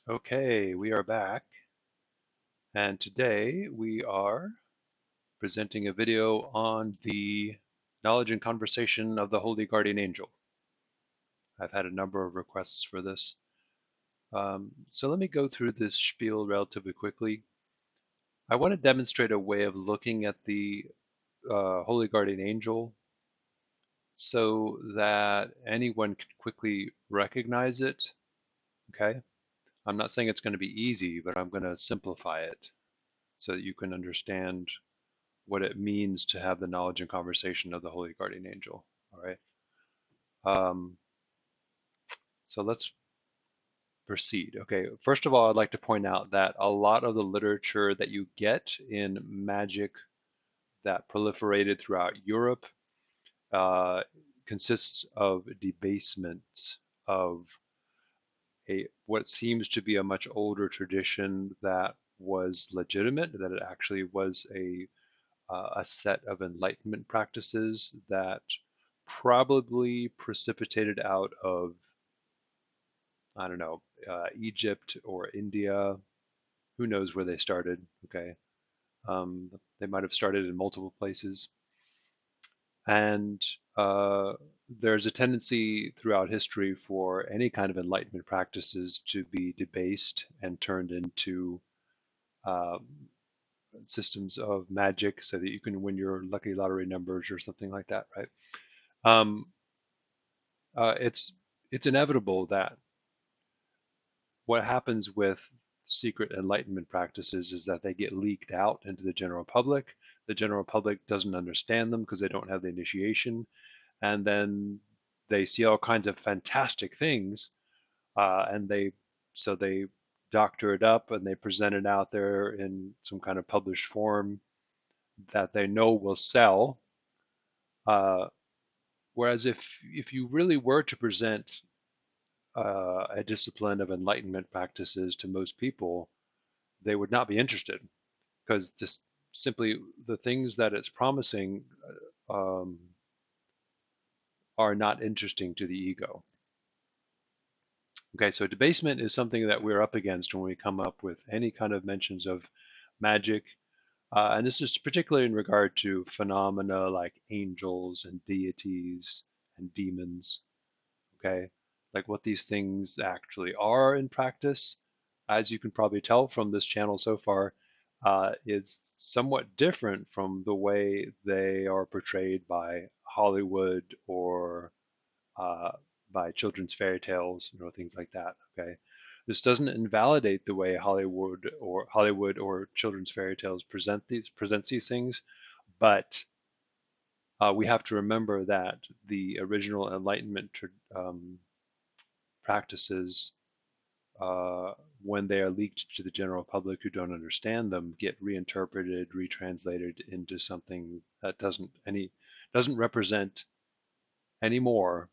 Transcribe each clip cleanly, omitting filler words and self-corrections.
Okay, we are back, and today we are presenting a video on the knowledge and conversation of the Holy Guardian Angel. I've had a number of requests for this. So let me go through this spiel relatively quickly. I want to demonstrate a way of looking at the Holy Guardian Angel so that anyone can quickly recognize it. Okay, I'm not saying it's going to be easy, but I'm going to simplify it so that you can understand what it means to have the knowledge and conversation of the Holy Guardian Angel. All right. Um, so let's proceed. Okay. First of all, I'd like to point out that a lot of the literature that you get in magic that proliferated throughout Europe uh, consists of debasement of a what seems to be a much older tradition that was legitimate, that it actually was a set of enlightenment practices that probably precipitated out of, I don't know, Egypt or India. Who knows where they started? Okay. They might have started in multiple places. And uh, there's a tendency throughout history for any kind of enlightenment practices to be debased and turned into um, systems of magic so that you can win your lucky lottery numbers or something like that, right? Um, it's inevitable that what happens with secret enlightenment practices is that they get leaked out into the general public. The general public doesn't understand them because they don't have the initiation, and then they see all kinds of fantastic things, and they doctor it up and they present it out there in some kind of published form that they know will sell. Uh, Whereas if you really were to present a discipline of enlightenment practices to most people, they would not be interested because just simply the things that it's promising um, are not interesting to the ego. Okay, so debasement is something that we're up against when we come up with any kind of mentions of magic. And this is particularly in regard to phenomena like angels and deities and demons. Okay, like what these things actually are in practice, as you can probably tell from this channel so far, is somewhat different from the way they are portrayed by Hollywood or uh, by children's fairy tales, things like that. Okay, this doesn't invalidate the way Hollywood or children's fairy tales presents these things, but we have to remember that the original Enlightenment practices, uh, when they are leaked to the general public who don't understand them, get reinterpreted, retranslated into something that doesn't represent anymore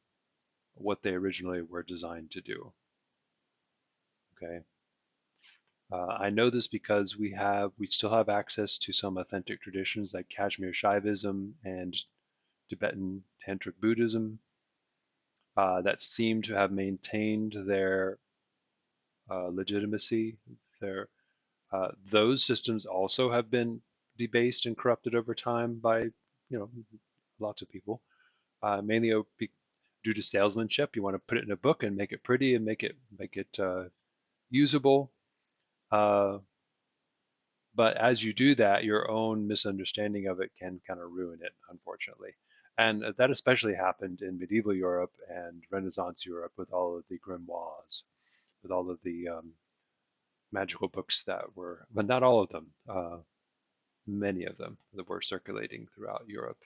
what they originally were designed to do. Okay. I know this because we still have access to some authentic traditions like Kashmir Shaivism and Tibetan Tantric Buddhism that seem to have maintained their legitimacy. Those systems also have been debased and corrupted over time by, lots of people, mainly due to salesmanship. You want to put it in a book and make it pretty and make it usable. Uh, but as you do that, your own misunderstanding of it can kind of ruin it, unfortunately. And that especially happened in medieval Europe and Renaissance Europe with all of the grimoires, with all of the magical books that were, but not all of them, many of them that were circulating throughout Europe.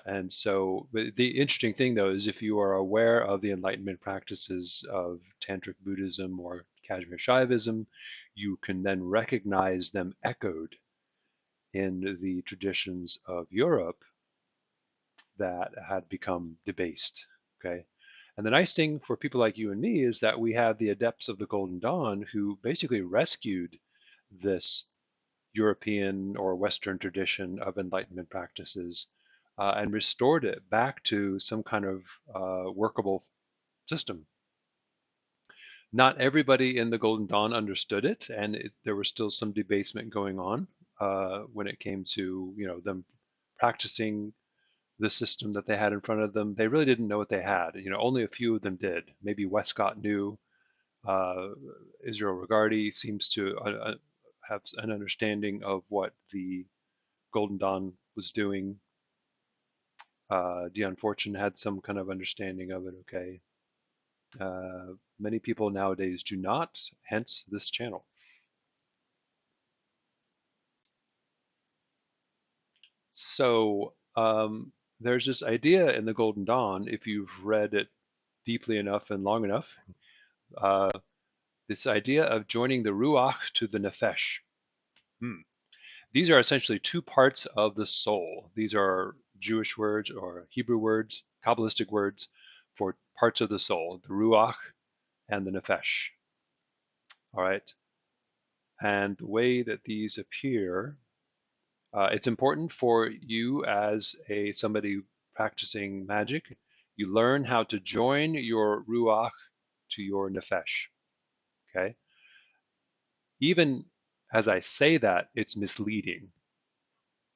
And so the interesting thing, though, is if you are aware of the Enlightenment practices of Tantric Buddhism or Kashmir Shaivism, you can then recognize them echoed in the traditions of Europe that had become debased. Okay. And the nice thing for people like you and me is that we have the adepts of the Golden Dawn who basically rescued this European or Western tradition of Enlightenment practices and restored it back to some kind of workable system. Not everybody in the Golden Dawn understood it, and there was still some debasement going on when it came to them practicing the system that they had in front of them. They really didn't know what they had. Only a few of them did. Maybe Westcott knew. Uh, Israel Regardie seems to have an understanding of what the Golden Dawn was doing. Dion Fortune had some kind of understanding of it. Okay. Many people nowadays do not, hence this channel. So there's this idea in the Golden Dawn, if you've read it deeply enough and long enough, uh, this idea of joining the Ruach to the Nefesh. These are essentially two parts of the soul. These are Jewish words or Hebrew words, Kabbalistic words for parts of the soul, the Ruach and the Nefesh. All right. And the way that these appear, it's important for you as somebody practicing magic. You learn how to join your Ruach to your Nefesh. Okay. Even as I say that, it's misleading.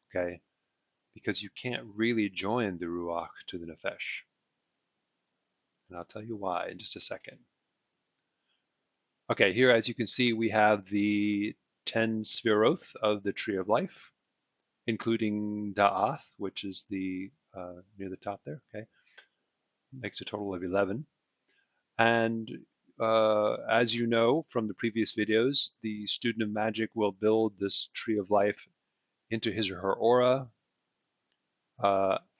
Okay. Because you can't really join the Ruach to the Nefesh. And I'll tell you why in just a second. Okay, here as you can see, we have the 10 Sfiroth of the Tree of Life, including Da'ath, which is the near the top there, okay? Makes a total of 11. And as you know from the previous videos, the student of magic will build this Tree of Life into his or her aura,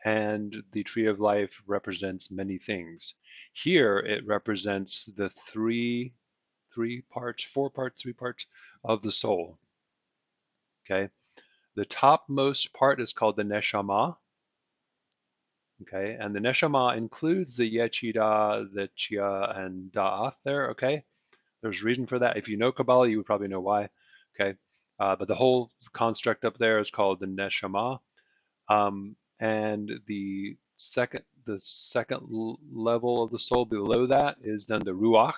and the Tree of Life represents many things. Here it represents the three parts, four parts, three parts of the soul. Okay, the topmost part is called the neshama. Okay, and the neshama includes the yechida, the chia, and da'ath there. Okay, there's reason for that. If you know Kabbalah, you would probably know why. Okay, but the whole construct up there is called the neshama. And the second level of the soul below that is then the ruach,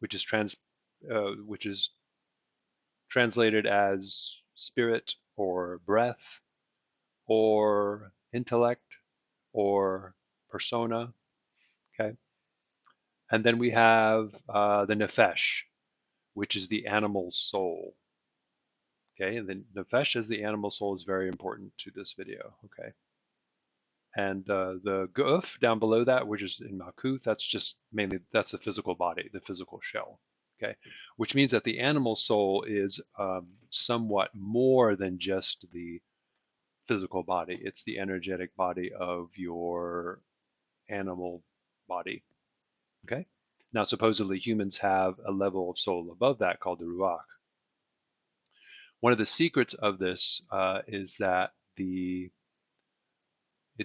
which is which is translated as spirit or breath or intellect or persona. Okay, and then we have the nefesh, which is the animal soul. Okay, and the nefesh as the animal soul is very important to this video. Okay. And the guf down below that, which is in Malkuth, that's the physical body, the physical shell. Okay, which means that the animal soul is somewhat more than just the physical body. It's the energetic body of your animal body. Okay, now supposedly humans have a level of soul above that called the ruach. One of the secrets of this is that it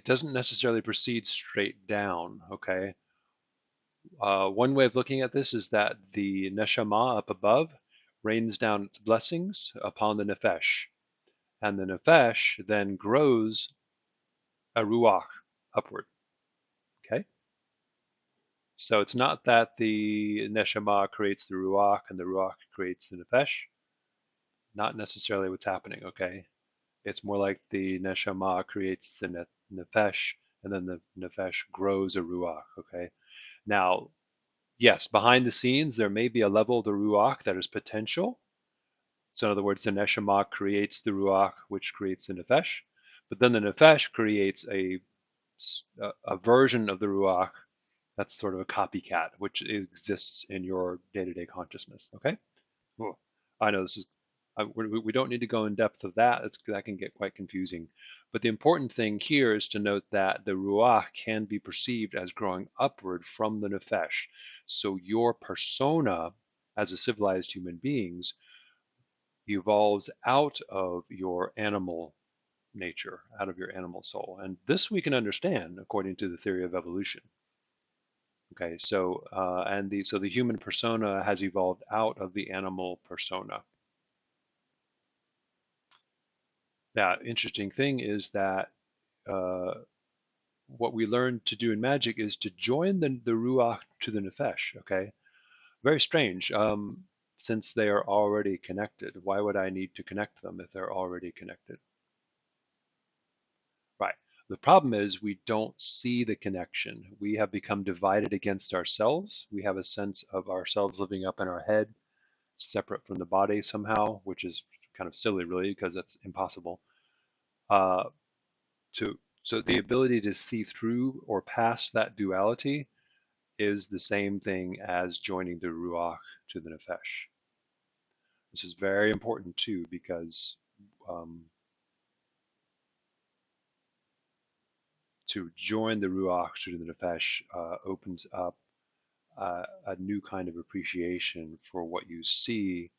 doesn't necessarily proceed straight down. Okay, one way of looking at this is that the neshama up above rains down its blessings upon the nefesh, and the nefesh then grows a ruach upward. Okay, so it's not that the neshama creates the ruach and the ruach creates the nefesh. Not necessarily what's happening. Okay, it's more like the neshama creates the nefesh, and then the nefesh grows a ruach. Okay, now yes, behind the scenes, there may be a level of the Ruach that is potential. So, in other words, the Neshama creates the Ruach, which creates the Nefesh. But then the Nefesh creates a version of the Ruach that's sort of a copycat, which exists in your day to day consciousness. Okay? Well, I know this is, we don't need to go in depth of that. That can get quite confusing. But the important thing here is to note that the Ruach can be perceived as growing upward from the Nefesh. So your persona as a civilized human beings evolves out of your animal nature, out of your animal soul. And this we can understand according to the theory of evolution. Okay, so so the human persona has evolved out of the animal persona. Now, interesting thing is that uh, what we learn to do in magic is to join the ruach to the nefesh. Okay, Very strange, since they are already connected. Why would I need to connect them if they're already connected? Right. The problem is we don't see the connection. We have become divided against ourselves. We have a sense of ourselves living up in our head, separate from the body somehow, which is kind of silly, really, because that's impossible. Uh, to so the ability to see through or past that duality is the same thing as joining the ruach to the nefesh. This is very important too, because um, to join the ruach to the nefesh opens up a new kind of appreciation for what you see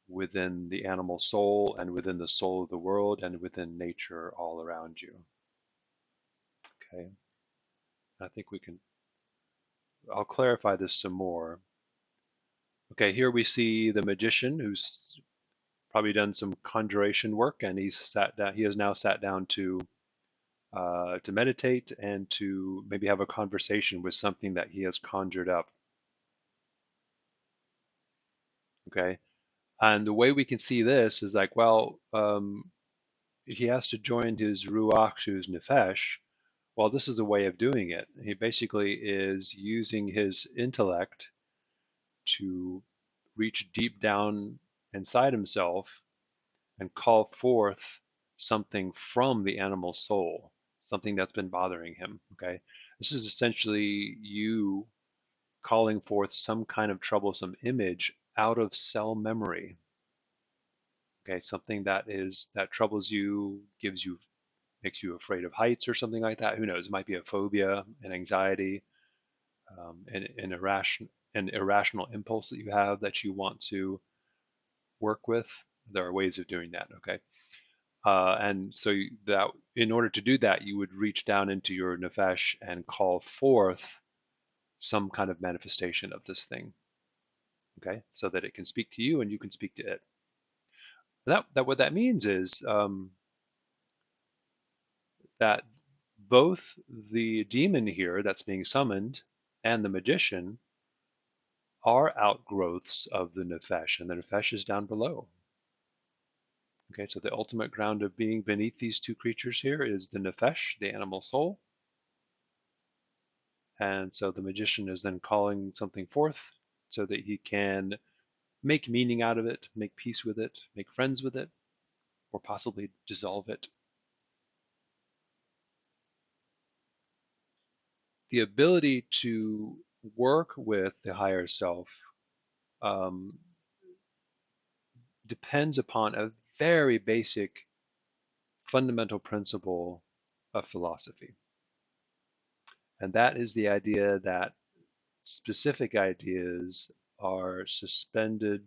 within the animal soul and within the soul of the world and within nature all around you. Okay, I think we can, I'll clarify this some more. Okay, here we see the magician who's probably done some conjuration work, and he's sat down. He has now sat down to meditate and to maybe have a conversation with something that he has conjured up. Okay, and the way we can see this is like, well, he has to join his ruach to his nefesh. Well, this is a way of doing it. He basically is using his intellect to reach deep down inside himself and call forth something from the animal soul, something that's been bothering him. Okay. This is essentially you calling forth some kind of troublesome image out of cell memory. Okay. Something that troubles you, gives you, makes you afraid of heights or something like that. Who knows? It might be a phobia, an anxiety, an irrational impulse that you have that you want to work with. There are ways of doing that. Okay. And so that in order to do that, you would reach down into your nefesh and call forth some kind of manifestation of this thing, okay, so that it can speak to you and you can speak to it. That what that means is that both the demon here that's being summoned and the magician are outgrowths of the nefesh, and the nefesh is down below. Okay, so the ultimate ground of being beneath these two creatures here is the nefesh, the animal soul. And so the magician is then calling something forth so that he can make meaning out of it, make peace with it, make friends with it, or possibly dissolve it. The ability to work with the higher self um, depends upon a very basic fundamental principle of philosophy. And that is the idea that specific ideas are suspended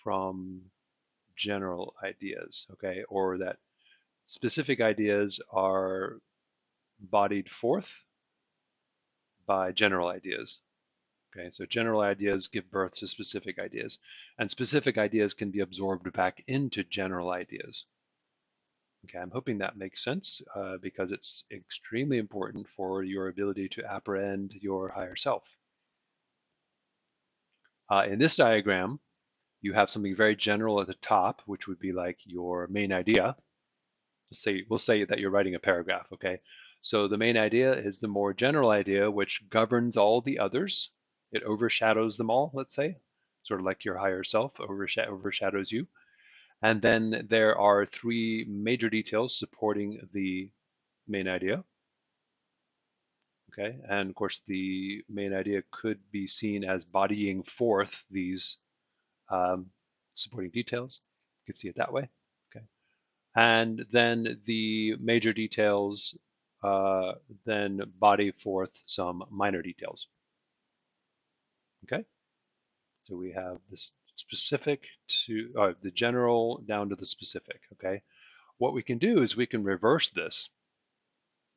from general ideas, okay, or that specific ideas are bodied forth by general ideas. Okay, so general ideas give birth to specific ideas, and specific ideas can be absorbed back into general ideas. Okay, I'm hoping that makes sense because it's extremely important for your ability to apprehend your higher self. In this diagram, you have something very general at the top, which would be like your main idea. We'll say that you're writing a paragraph, okay? So the main idea is the more general idea, which governs all the others. It overshadows them all, let's say, sort of like your higher self overshadows you. And then there are three major details supporting the main idea, okay? And of course, the main idea could be seen as bodying forth these um, supporting details. You could see it that way, okay? And then the major details uh, then body forth some minor details. Okay, so we have this specific to the general down to the specific. Okay, what we can do is we can reverse this.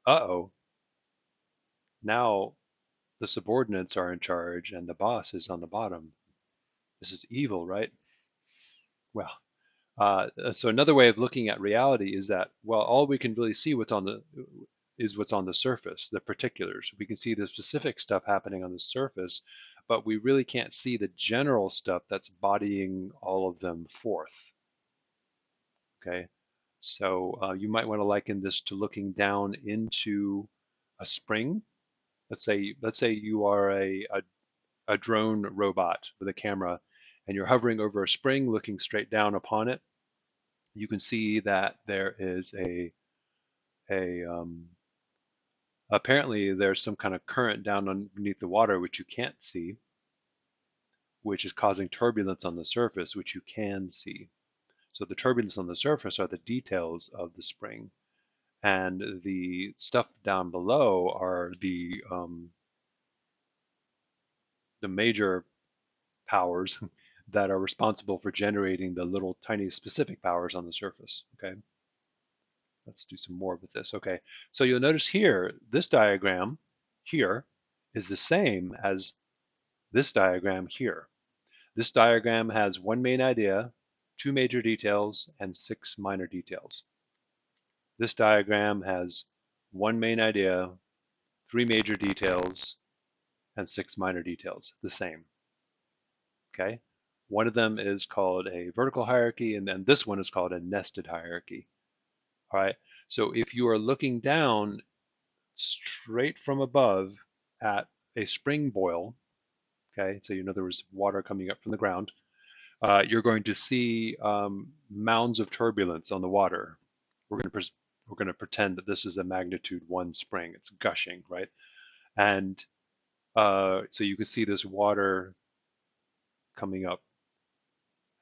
Uh-oh, now the subordinates are in charge and the boss is on the bottom. This is evil, right? Well, so another way of looking at reality is that, well, all we can really see what's on the is what's on the surface, the particulars. We can see the specific stuff happening on the surface, but we really can't see the general stuff that's bodying all of them forth. Okay, so you might want to liken this to looking down into a spring. Let's say you are a drone robot with a camera, and you're hovering over a spring, looking straight down upon it. You can see that there is a apparently there's some kind of current down underneath the water which you can't see, which is causing turbulence on the surface, which you can see. So the turbulence on the surface are the details of the spring, and the stuff down below are the major powers that are responsible for generating the little tiny specific powers on the surface. Okay, let's do some more with this. Okay, so you'll notice here, this diagram here is the same as this diagram here. This diagram has one main idea, two major details, and six minor details. This diagram has one main idea, three major details, and six minor details, the same. Okay? One of them is called a vertical hierarchy, and then this one is called a nested hierarchy. All right? So if you are looking down straight from above at a spring boil, okay, so you know there was water coming up from the ground, you're going to see mounds of turbulence on the water. We're going to pretend that this is a magnitude 1 spring. It's gushing, right? And so you can see this water coming up,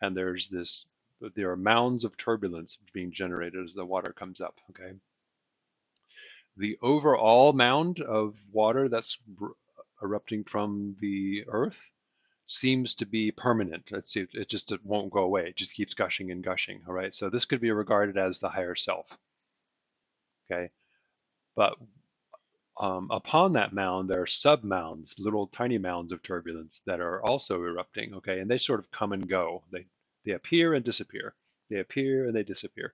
and there are mounds of turbulence being generated as the water comes up. Okay, the overall mound of water that's erupting from the earth seems to be permanent. It just won't go away. It just keeps gushing and gushing. All right. So this could be regarded as the higher self. Okay. But upon that mound, there are sub mounds, little tiny mounds of turbulence that are also erupting. Okay. And they sort of come and go. They appear and disappear. They appear and they disappear.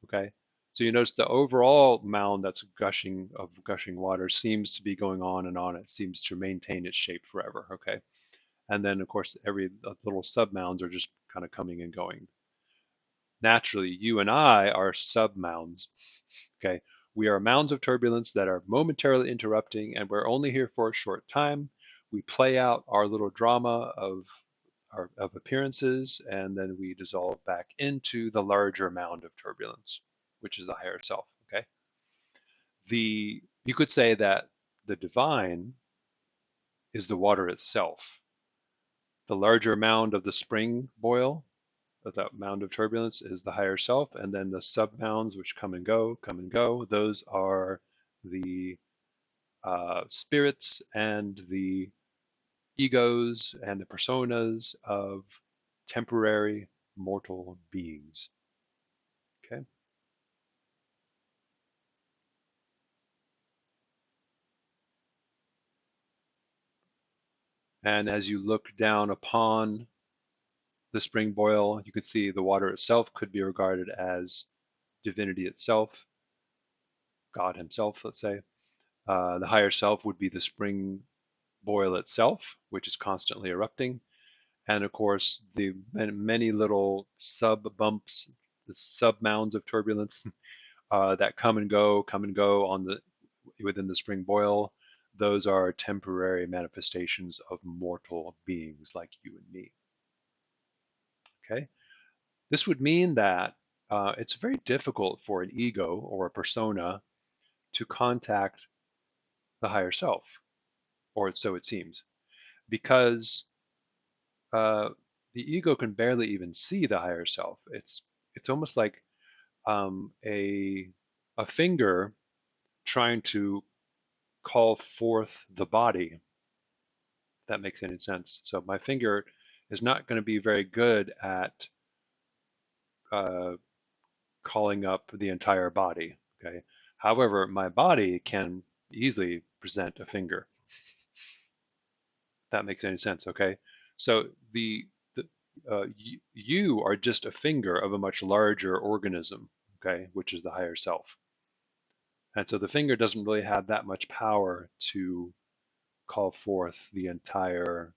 Okay. So you notice the overall mound that's gushing water seems to be going on and on. It seems to maintain its shape forever. Okay. And then, of course, every little submounds are just kind of coming and going. Naturally, you and I are submounds. Okay, we are mounds of turbulence that are momentarily interrupting, and we're only here for a short time. We play out our little drama of appearances, and then we dissolve back into the larger mound of turbulence, which is the higher self. Okay, you could say that the divine is the water itself. The larger mound of the spring boil, that mound of turbulence, is the higher self, and then the sub-mounds which come and go, those are the spirits and the egos and the personas of temporary mortal beings. Okay, and as you look down upon the spring boil, you could see the water itself could be regarded as divinity itself, God himself, let's say. The higher self would be the spring boil itself, which is constantly erupting. And of course, the many little sub bumps, the sub mounds of turbulence that come and go within the spring boil. Those are temporary manifestations of mortal beings like you and me. Okay, this would mean that it's very difficult for an ego or a persona to contact the higher self, or so it seems, because uh, the ego can barely even see the higher self. It's almost like um, a a finger trying to call forth the body. If that makes any sense. So my finger is not going to be very good at uh, calling up the entire body. Okay. However, my body can easily present a finger. If that makes any sense. Okay. So you are just a finger of a much larger organism, okay, which is the higher self. And so the finger doesn't really have that much power to call forth the entire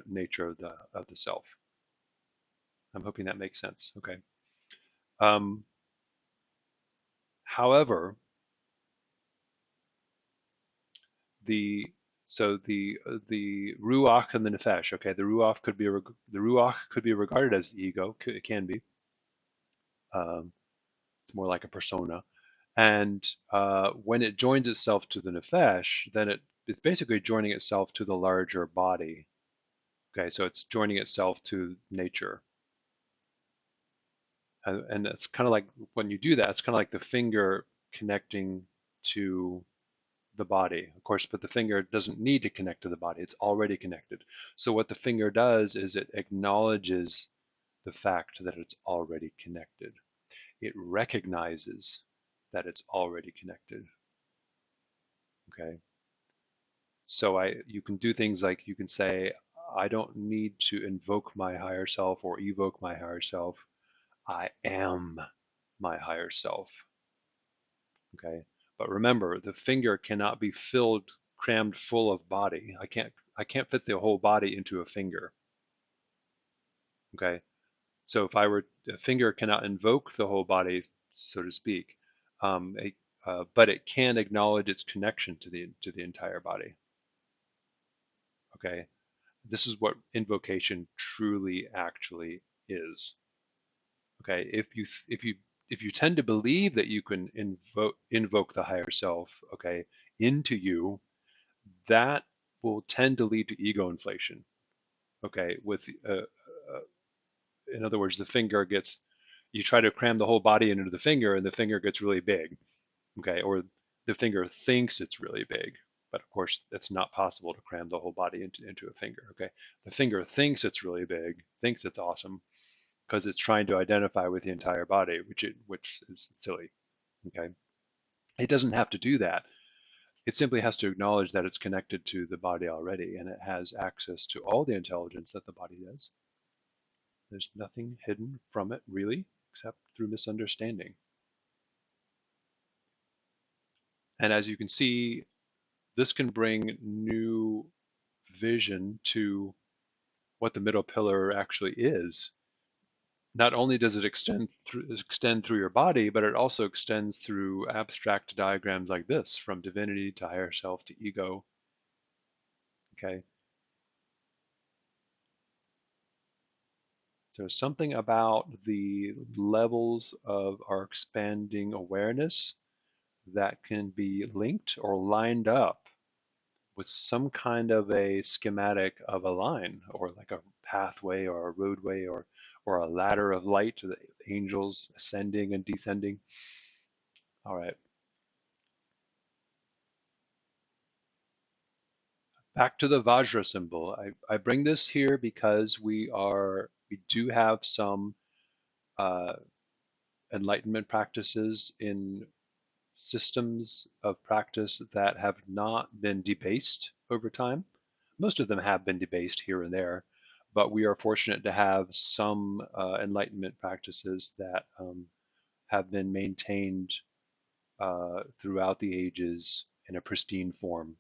nature of the self. I'm hoping that makes sense. Okay. Um, however, the the ruach and the nefesh. Okay, the ruach could be regarded as the ego. It can be. Um, it's more like a persona. And when it joins itself to the nefesh, then it's basically joining itself to the larger body. Okay, so it's joining itself to nature. And it's kind of like when you do that, it's kind of like the finger connecting to the body, of course, but the finger doesn't need to connect to the body. It's already connected. So what the finger does is it acknowledges the fact that it's already connected. It recognizes that it's already connected. Okay. So you can do things like you can say, I don't need to invoke my higher self or evoke my higher self. I am my higher self. Okay. But remember, the finger cannot be crammed full of body. I can't fit the whole body into a finger. Okay. So if I were a finger cannot invoke the whole body, so to speak, um, a, but it can acknowledge its connection to the entire body. Okay. This is what invocation truly actually is. Okay. If you tend to believe that you can invoke the higher self, okay, into you, that will tend to lead to ego inflation. Okay, in other words, the finger gets, you try to cram the whole body into the finger, and the finger gets really big. Okay, or the finger thinks it's really big, but of course it's not possible to cram the whole body into a finger. Okay, the finger thinks it's really big, thinks it's awesome, because it's trying to identify with the entire body, which is silly. Okay, it doesn't have to do that. It simply has to acknowledge that it's connected to the body already and it has access to all the intelligence that the body does. There's nothing hidden from it, really, except through misunderstanding. And as you can see, this can bring new vision to what the middle pillar actually is. Not only does it extend through your body, but it also extends through abstract diagrams like this, from divinity to higher self to ego. Okay, there's something about the levels of our expanding awareness that can be linked or lined up with some kind of a schematic of a line or like a pathway or a roadway or a ladder of light to the angels ascending and descending. All right, back to the Vajra symbol. I bring this here because we do have some uh, enlightenment practices in systems of practice that have not been debased over time. Most of them have been debased here and there, but we are fortunate to have some enlightenment practices that have been maintained throughout the ages in a pristine form,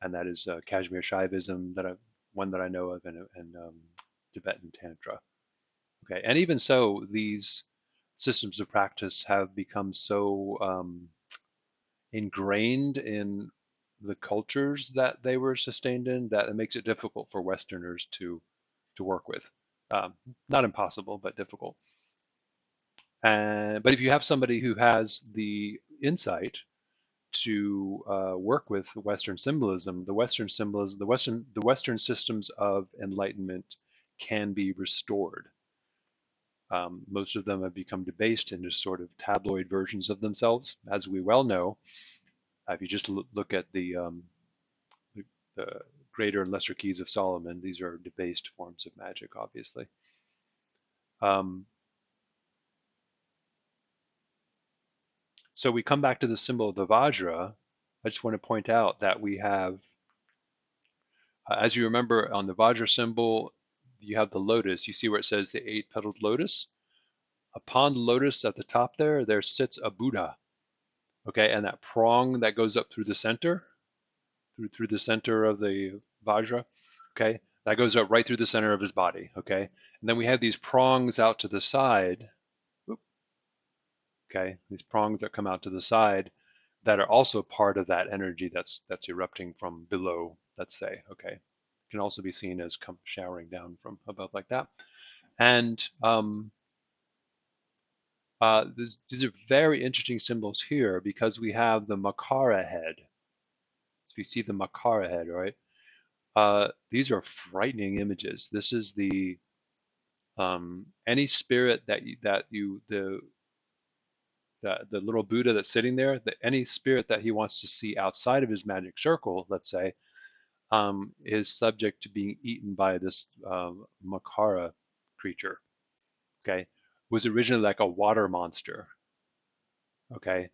and that is Kashmir Shaivism, one that I know of, and Tibetan Tantra. Okay, and even so, these systems of practice have become so ingrained in the cultures that they were sustained in that it makes it difficult for Westerners to work with. Um, Not impossible, but difficult. But if you have somebody who has the insight to work with Western symbolism, the Western systems of enlightenment can be restored. Most of them have become debased into sort of tabloid versions of themselves, as we well know. If you just look at the greater and lesser keys of Solomon, these are debased forms of magic, obviously. Um, so we come back to the symbol of the Vajra. I just want to point out that we have, as you remember on the Vajra symbol, you have the lotus. You see where it says the eight-petaled lotus? Upon the lotus at the top there sits a Buddha. Okay, and that prong that goes up through the center, through the center of the Vajra, okay, that goes up right through the center of his body, okay, and then we have these prongs out to the side, okay, these prongs that come out to the side that are also part of that energy that's erupting from below, let's say, okay, can also be seen as showering down from above like that, and these are very interesting symbols here because we have the Makara head. If you see the Makara head, right? These are frightening images. This is the any spirit the little Buddha that's sitting there, any spirit that he wants to see outside of his magic circle, let's say, is subject to being eaten by this Makara creature. Okay, was originally like a water monster. Okay,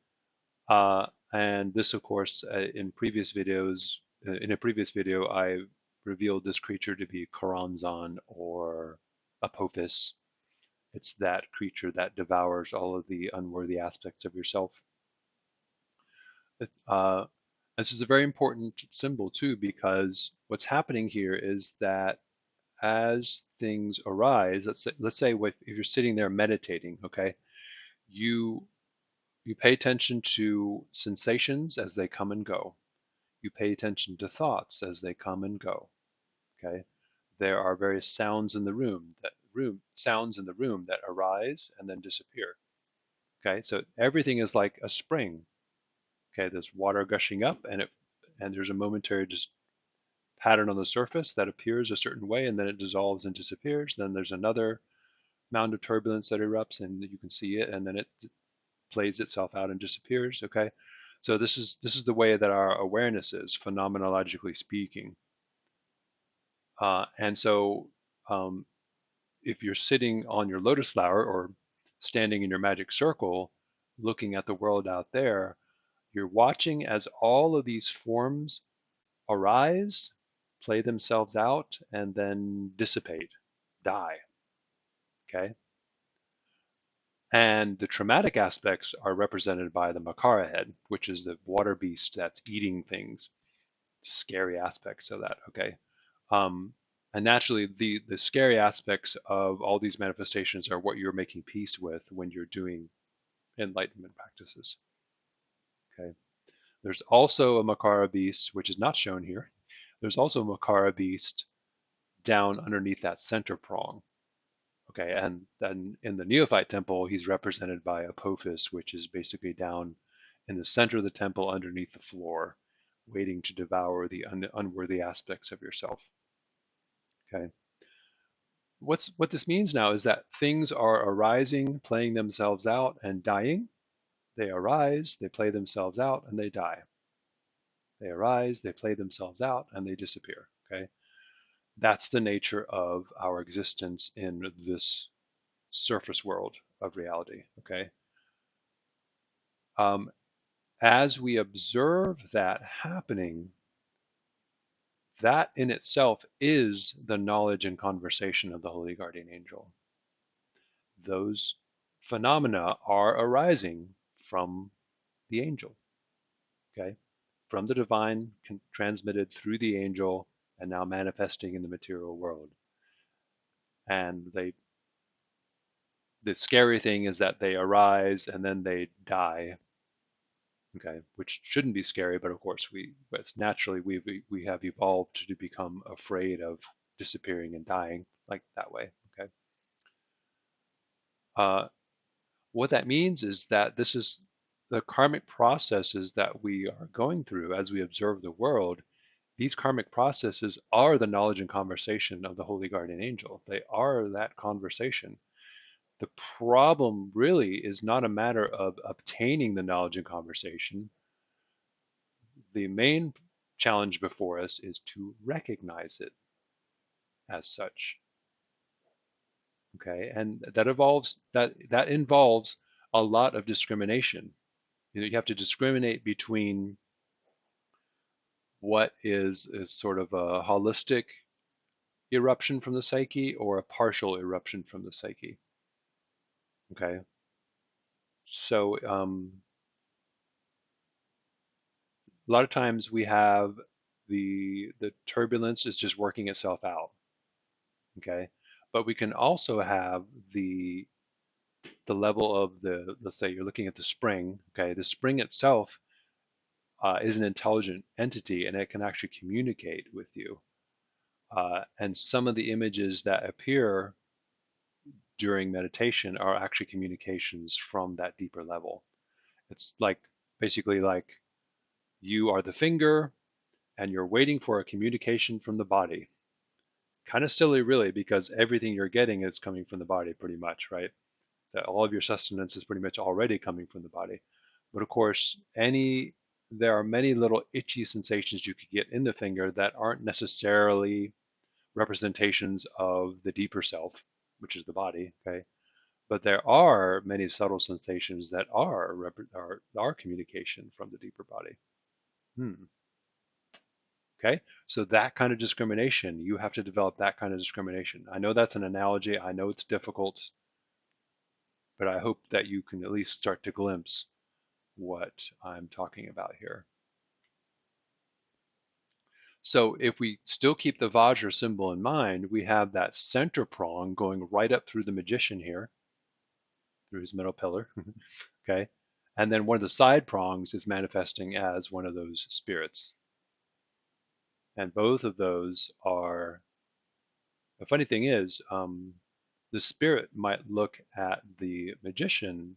and this, of course, in previous videos, in a previous video, I revealed this creature to be Karanzan or Apophis. It's that creature that devours all of the unworthy aspects of yourself. Uh, this is a very important symbol too, because what's happening here is that as things arise, let's say if you're sitting there meditating, okay, you you pay attention to sensations as they come and go. You pay attention to thoughts as they come and go. Okay, there are various sounds in the room that arise and then disappear. Okay, so everything is like a spring. Okay, there's water gushing up, and there's a momentary just pattern on the surface that appears a certain way, and then it dissolves and disappears. Then there's another mound of turbulence that erupts, and you can see it, and then it plays itself out and disappears. Okay, so this is the way that our awareness is, phenomenologically speaking. And so, um, if you're sitting on your lotus flower or standing in your magic circle, looking at the world out there, you're watching as all of these forms arise, play themselves out, and then dissipate, die. Okay. And the traumatic aspects are represented by the Makara head, which is the water beast that's eating things. Scary aspects of that. Okay. Um, and naturally, the scary aspects of all these manifestations are what you're making peace with when you're doing enlightenment practices. Okay. There's also a Makara beast, which is not shown here. There's also a Makara beast down underneath that center prong. Okay, and then in the Neophyte temple, he's represented by Apophis, which is basically down in the center of the temple underneath the floor, waiting to devour the unworthy aspects of yourself. Okay. What this means now is that things are arising, playing themselves out, and dying. They arise, they play themselves out, and they die. They arise, they play themselves out, and they disappear. Okay. That's the nature of our existence in this surface world of reality. Okay. Um, as we observe that happening, that in itself is the knowledge and conversation of the Holy Guardian Angel. Those phenomena are arising from the angel, okay? From the divine transmitted through the angel and now manifesting in the material world. And the scary thing is that they arise and then they die, okay, which shouldn't be scary, but of course but naturally we have evolved to become afraid of disappearing and dying like that way, okay. Uh, what that means is that this is the karmic processes that we are going through as we observe the world. These karmic processes are the knowledge and conversation of the Holy Guardian Angel. They are that conversation. The problem really is not a matter of obtaining the knowledge and conversation. The main challenge before us is to recognize it as such. Okay, and that involves a lot of discrimination. You have to discriminate between what is sort of a holistic eruption from the psyche or a partial eruption from the psyche. Okay, so A lot of times we have the turbulence is just working itself out, okay? But we can also have the level of the, let's say you're looking at the spring, okay? The spring itself is an intelligent entity and it can actually communicate with you. And some of the images that appear during meditation are actually communications from that deeper level. It's like basically like you are the finger and you're waiting for a communication from the body. Kind of silly, really, because everything you're getting is coming from the body pretty much, right? So all of your sustenance is pretty much already coming from the body. But of course, there are many little itchy sensations you could get in the finger that aren't necessarily representations of the deeper self, which is the body, okay? But there are many subtle sensations that are communication from the deeper body. Hmm. Okay, so that kind of discrimination, you have to develop that kind of discrimination. I know that's an analogy. I know it's difficult, but I hope that you can at least start to glimpse what I'm talking about here. So if we still keep the Vajra symbol in mind, we have that center prong going right up through the magician here, through his middle pillar. Okay, and then one of the side prongs is manifesting as one of those spirits. And both of those are, the funny thing is, the spirit might look at the magician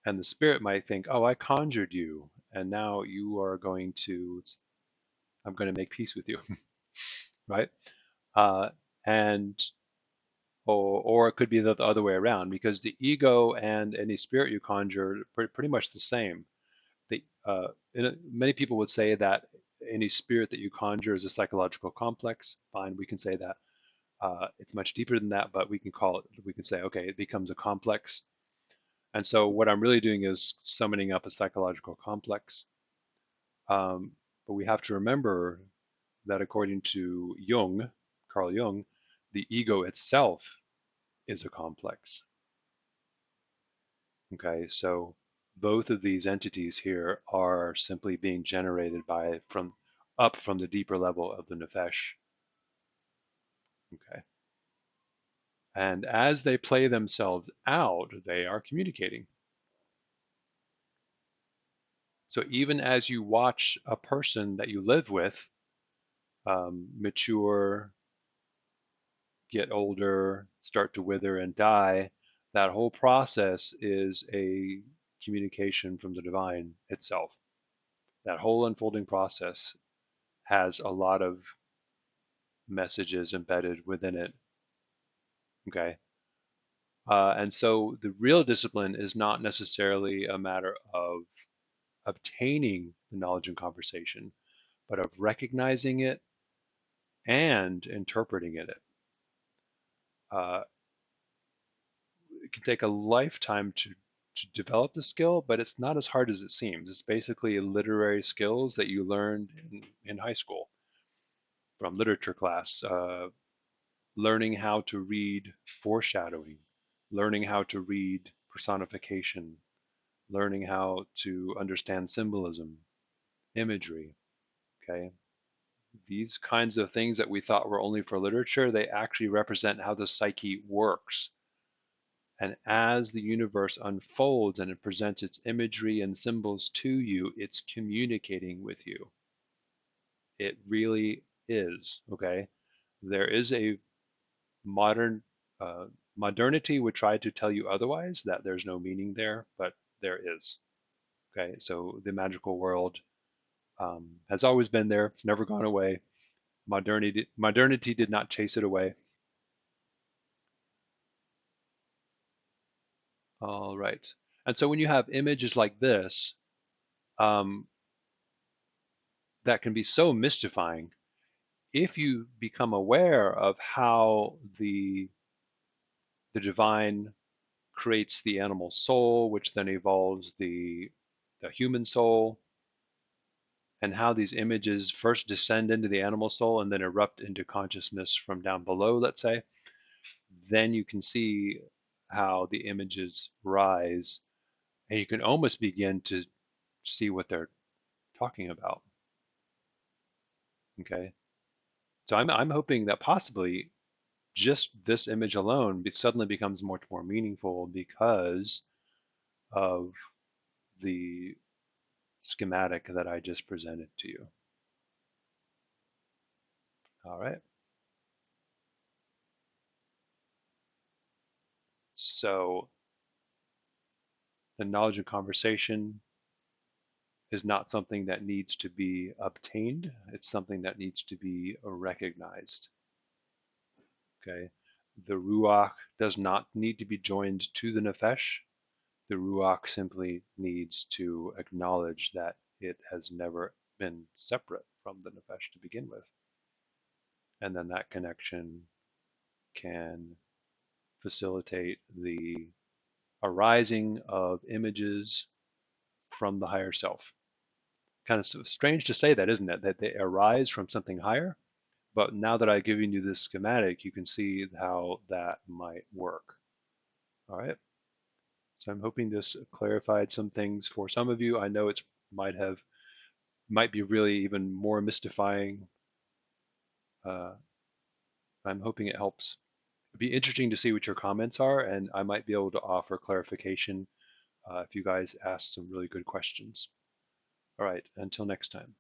and the spirit might think, oh, I conjured you, and now you are going to, I'm going to make peace with you, right? Uh, and or it could be the other way around, because the ego and any spirit you conjure are pretty much the same. Many people would say that any spirit that you conjure is a psychological complex. Fine, we can say that. It's much deeper than that, but we can say, okay, it becomes a complex. And so what I'm really doing is summoning up a psychological complex. But we have to remember that according to Jung, Carl Jung, the ego itself is a complex. Okay, so both of these entities here are simply being generated from the deeper level of the nefesh. Okay. And as they play themselves out, they are communicating. So even as you watch a person that you live with mature, get older, start to wither and die, that whole process is a communication from the divine itself. That whole unfolding process has a lot of messages embedded within it. Okay. And so the real discipline is not necessarily a matter of obtaining the knowledge and conversation, but of recognizing it and interpreting it. Uh, it can take a lifetime to develop the skill, but it's not as hard as it seems. It's basically literary skills that you learned in high school from literature class, learning how to read foreshadowing, learning how to read personification, learning how to understand symbolism, imagery. Okay. These kinds of things that we thought were only for literature, they actually represent how the psyche works. And as the universe unfolds and it presents its imagery and symbols to you, it's communicating with you. It really is. Okay. There is a modern uh, modernity would try to tell you otherwise, that there's no meaning there, but there is. Okay. So the magical world has always been there. It's never gone away. Modernity did not chase it away. All right. And so when you have images like this, um, that can be so mystifying, if you become aware of how the divine creates the animal soul, which then evolves the human soul, and how these images first descend into the animal soul and then erupt into consciousness from down below, let's say, then you can see how the images rise, and you can almost begin to see what they're talking about. Okay, so I'm hoping that possibly just this image alone suddenly becomes much more meaningful because of the schematic that I just presented to you. All right. So the knowledge of conversation is not something that needs to be obtained. It's something that needs to be recognized. Okay. The ruach does not need to be joined to the nefesh. The ruach simply needs to acknowledge that it has never been separate from the nefesh to begin with. And then that connection can facilitate the arising of images from the higher self. Kind of strange to say that, isn't it? That they arise from something higher. But now that I've given you this schematic, you can see how that might work. All right. So I'm hoping this clarified some things for some of you. I know it's might be really even more mystifying. Uh, I'm hoping it helps. It'd be interesting to see what your comments are, and I might be able to offer clarification if you guys ask some really good questions. All right, until next time.